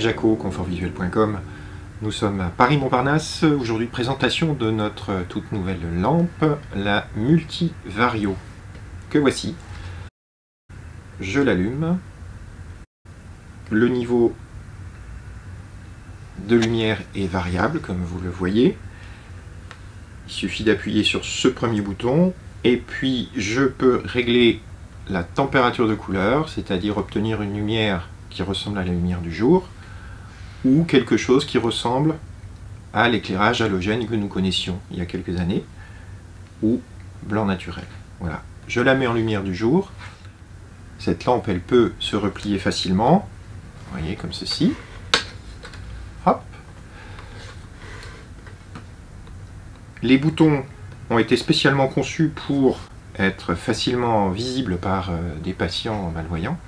Jacot, confortvisuel.com. Nous sommes à Paris-Montparnasse. Aujourd'hui, présentation de notre toute nouvelle lampe, la Multivario, que voici. Je l'allume. Le niveau de lumière est variable, comme vous le voyez. Il suffit d'appuyer sur ce premier bouton, et puis je peux régler la température de couleur, c'est-à-dire obtenir une lumière qui ressemble à la lumière du jour, ou quelque chose qui ressemble à l'éclairage halogène que nous connaissions il y a quelques années, ou blanc naturel. Voilà. Je la mets en lumière du jour. Cette lampe, elle peut se replier facilement, vous voyez, comme ceci. Hop. Les boutons ont été spécialement conçus pour être facilement visibles par des patients malvoyants.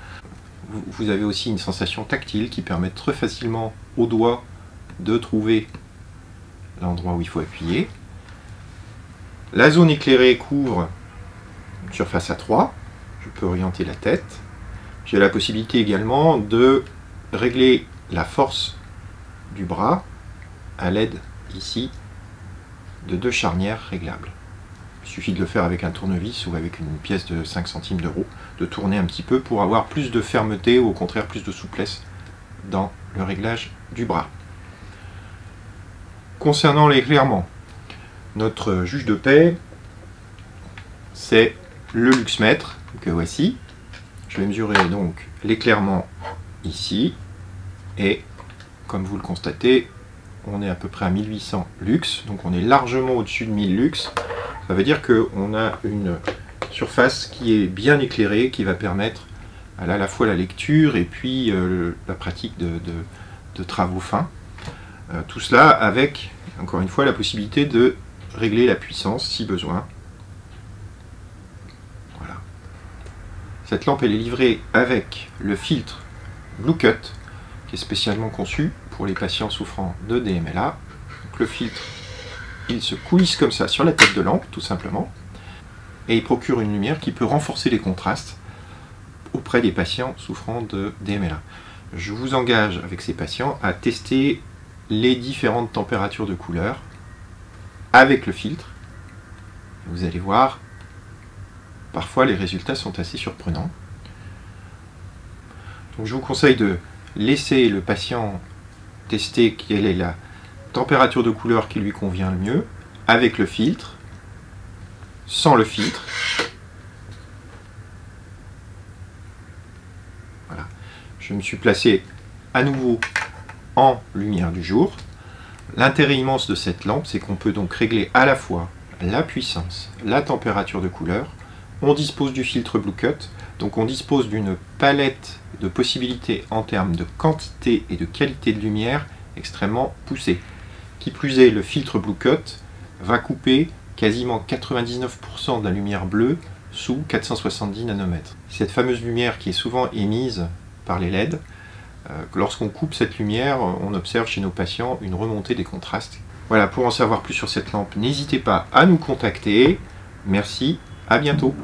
Vous avez aussi une sensation tactile qui permet très facilement au doigt de trouver l'endroit où il faut appuyer. La zone éclairée couvre une surface à 3. Je peux orienter la tête. J'ai la possibilité également de régler la force du bras à l'aide ici de 2 charnières réglables. Il suffit de le faire avec un tournevis ou avec une pièce de 5 centimes d'euros, de tourner un petit peu pour avoir plus de fermeté ou au contraire plus de souplesse dans le réglage du bras. Concernant l'éclairement, notre juge de paix, c'est le luxmètre que voici. Je vais mesurer donc l'éclairement ici et comme vous le constatez, on est à peu près à 1800 lux, donc on est largement au-dessus de 1000 lux. Ça veut dire qu'on a une surface qui est bien éclairée, qui va permettre à la fois la lecture et puis la pratique de travaux fins. Tout cela avec, encore une fois, la possibilité de régler la puissance si besoin. Voilà. Cette lampe, elle est livrée avec le filtre Blue Cut, qui est spécialement conçu pour les patients souffrant de DMLA. Donc, le filtre, il se coulisse comme ça sur la tête de lampe, tout simplement, et il procure une lumière qui peut renforcer les contrastes auprès des patients souffrant de DMLA. Je vous engage avec ces patients à tester les différentes températures de couleur avec le filtre. Vous allez voir, parfois les résultats sont assez surprenants. Donc je vous conseille de laisser le patient tester quelle est la température de couleur qui lui convient le mieux, avec le filtre, sans le filtre. Voilà. Je me suis placé à nouveau en lumière du jour. L'intérêt immense de cette lampe, c'est qu'on peut donc régler à la fois la puissance, la température de couleur. On dispose du filtre Blue Cut, donc on dispose d'une palette de possibilités en termes de quantité et de qualité de lumière extrêmement poussée. Qui plus est, le filtre Blue Cut va couper quasiment 99% de la lumière bleue sous 470 nanomètres. Cette fameuse lumière qui est souvent émise par les LED, lorsqu'on coupe cette lumière, on observe chez nos patients une remontée des contrastes. Voilà, pour en savoir plus sur cette lampe, n'hésitez pas à nous contacter. Merci, à bientôt.